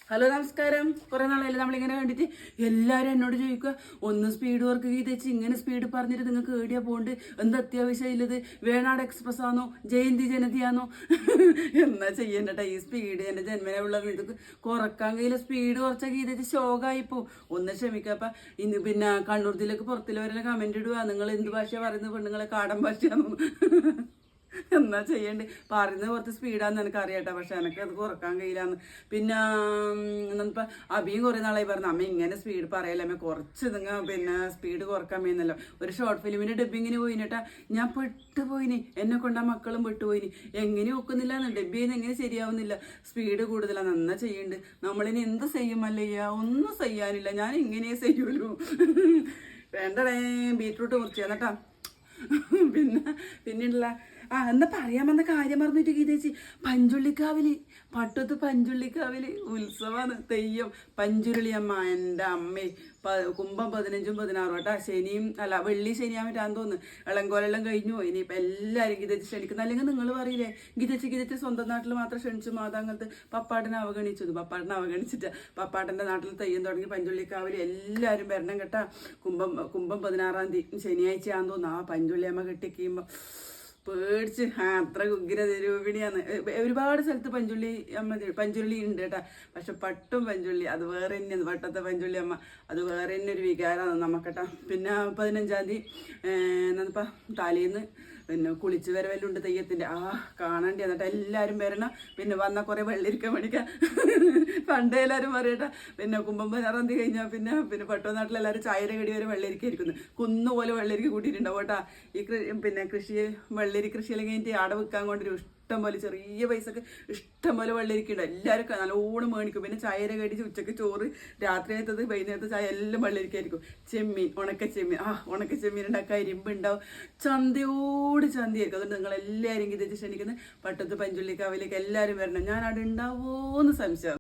Hello നമസ്കാരം. കുറേ നാളായില്ലേ നമ്മളിങ്ങനെ കണ്ടിട്ട്. എല്ലാവരും എന്നോട് ചോദിക്കുക, ഒന്ന് സ്പീഡ് വർക്ക് ചെയ്തേച്ച് ഇങ്ങനെ സ്പീഡ് പറഞ്ഞിട്ട് നിങ്ങൾക്ക് ഏടിയാ പോണ്ട്, എന്ത് അത്യാവശ്യം ഇല്ലത്, വേണാട് എക്സ്പ്രസ് ആണോ, ജയന്തി ജനതിയാണോ? എന്നാ ചെയ്യണ്ടട്ടാ, ഈ സ്പീഡ് എൻ്റെ ജന്മനെ ഉള്ളത് ഇത് കുറക്കാൻ കഴിയില്ല. സ്പീഡ് കുറച്ചാൽ ചെയ്തേച്ച് ശോകമായിപ്പോ. ഒന്ന് ക്ഷമിക്കപ്പ. ഇന്ന് പിന്നെ കണ്ണൂർ ജില്ലക്ക് പുറത്തുള്ളവരെല്ലാം കമന്റ് ഇടുക, നിങ്ങൾ എന്ത് ഭാഷയാണ് പറയുന്നത്, പെണ്ണുങ്ങളെ കാടൻ ഭാഷയാണോ? എന്നാ ചെയ്യണ്ടേ, പറയുന്നത് കുറച്ച് സ്പീഡാന്ന് എനിക്ക് അറിയാട്ടോ, പക്ഷെ എനിക്ക് അത് കുറക്കാൻ കഴിയില്ലാന്ന്. പിന്നെ ഇപ്പം അഭിയും കുറേ നാളായി പറഞ്ഞു, അമ്മ ഇങ്ങനെ സ്പീഡ് പറയല്ലേ അമ്മ, കുറച്ച് നിങ്ങൾ പിന്നെ സ്പീഡ് കുറക്കാൻ വേന്നല്ലോ. ഒരു ഷോർട്ട് ഫിലിമിന്റെ ഡബ്ബിങ്ങിന് പോയിട്ടാ ഞാൻ പെട്ടുപോയിനി, എന്നെ കൊണ്ടാ മക്കളും പെട്ടുപോയിനി. എങ്ങനെ ഒക്കുന്നില്ല, ഡബ്ബി ചെയ്യുന്ന എങ്ങനെ ശരിയാവുന്നില്ല, സ്പീഡ് കൂടുതലാണ്. എന്നാ ചെയ്യണ്ട്, നമ്മളിനി എന്ത് ചെയ്യുമല്ലയ്യ, ഒന്നും ചെയ്യാനില്ല, ഞാൻ ഇങ്ങനെ ചെയ്യൂലൂ. വേണ്ടടേ, ബീറ്റ്റൂട്ട് മുറിച്ചു തന്നട്ടാ. പിന്നെയുള്ള എന്താ പറയാമെന്ന കാര്യം പറഞ്ഞിട്ട് ഗീതേച്ചി, പഞ്ചുള്ളിക്കാവില്, പട്ടത്ത് പഞ്ചുള്ളിക്കാവില് ഉത്സവമാണ്, തെയ്യം, പഞ്ചുരുളിയമ്മ. എൻ്റെ അമ്മേ, കുംഭം 15ഉം 16ഉം കേട്ടാ. ശനിയും അല്ല വെള്ളി ശനിയാമറ്റാന്ന് തോന്നുന്നു. ഇളങ്കോലെല്ലാം കഴിഞ്ഞു. ഇനിയിപ്പോൾ എല്ലാവരും ഗീതേച്ചി ക്ഷണിക്കുന്നു. അല്ലെങ്കിൽ നിങ്ങൾ പറയില്ലേ, ഗീതേച്ചി സ്വന്തം നാട്ടിൽ മാത്രം ക്ഷണിച്ചു, മാതാങ്കത്ത് പപ്പാട്ടിനെ അവഗണിച്ചത്. പപ്പാട്ടിനെ അവഗണിച്ചിട്ട് പപ്പാട്ടൻ്റെ നാട്ടിൽ തെയ്യം തുടങ്ങി പഞ്ചുള്ളിക്കാവില് എല്ലാവരും വരണം കേട്ടാ. കുംഭം 16ആം തീയതി ശനിയാഴ്ചയാന്ന് തോന്നുന്നു. ആ പഞ്ചുള്ളിയമ്മ കെട്ടിക്കുമ്പോൾ പേടിച്ച് അത്ര ഉഗ്ര രൂപിണിയാന്ന്. ഒരുപാട് സ്ഥലത്ത് പഞ്ചുള്ളി ഉണ്ട് കേട്ടാ, പക്ഷെ പട്ടും പഞ്ചുള്ളി അത് വേറെ തന്നെയാണ്. പട്ടത്തെ പഞ്ചുള്ളി അമ്മ അത് വേറെ തന്നെ ഒരു വികാരമാണ് നമുക്കേട്ടാ. പിന്നെ 15ആം തീയതി എന്നാ തലേന്ന് പിന്നെ കുളിച്ച് വരവെല്ലുണ്ട് തെയ്യത്തിൻ്റെ. കാണണ്ടേ, എന്നിട്ട് എല്ലാവരും വരണം. പിന്നെ വന്നാൽ കുറേ വെള്ളിരിക്കാൻ മേടിക്കാം. പണ്ടേ എല്ലാവരും പറയട്ടെ. പിന്നെ കുംഭം 16ആം തീയതി കഴിഞ്ഞാൽ പിന്നെ പട്ടുനാട്ടിൽ എല്ലാവരും ചായയുടെ കടി വരെ വെള്ളരിക്ക ഇരിക്കുന്നു. കുന്നുപോലെ വെള്ളരിക്ക കൂട്ടിയിട്ടുണ്ടാവും കേട്ടാ. പിന്നെ വെള്ളരി കൃഷിയെല്ലാം കഴിഞ്ഞിട്ട് ആടെ വെക്കാൻ കൊണ്ടൊരു ഇഷ്ടം പോലെ ചെറിയ പൈസക്ക് ഇഷ്ടം പോലെ വെള്ളരിക്കുണ്ട്. എല്ലാവരും നല്ലോണം മേടിക്കും. പിന്നെ ചായയുടെ കടിച്ച് ഉച്ചക്ക് ചോറ്, രാത്രിയത്തത് വൈകുന്നേരത്തെ ചായ എല്ലാം വെള്ളരിക്കായിരിക്കും. ചെമ്മീൻ, ഉണക്ക ചെമ്മീൻ ഉണ്ടാക്കുക, ഇരുമ്പ് ഉണ്ടാവും, ചന്തയോട് ചന്തയായിരിക്കും. അതുകൊണ്ട് നിങ്ങൾ എല്ലാവരും ഇത് ക്ഷണിക്കുന്നത് പട്ടത്ത് പഞ്ചുള്ളിക്കാവിലേക്ക് എല്ലാവരും വരണം. ഞാൻ അവിടെ ഉണ്ടാവുമോ എന്ന് സംശയം.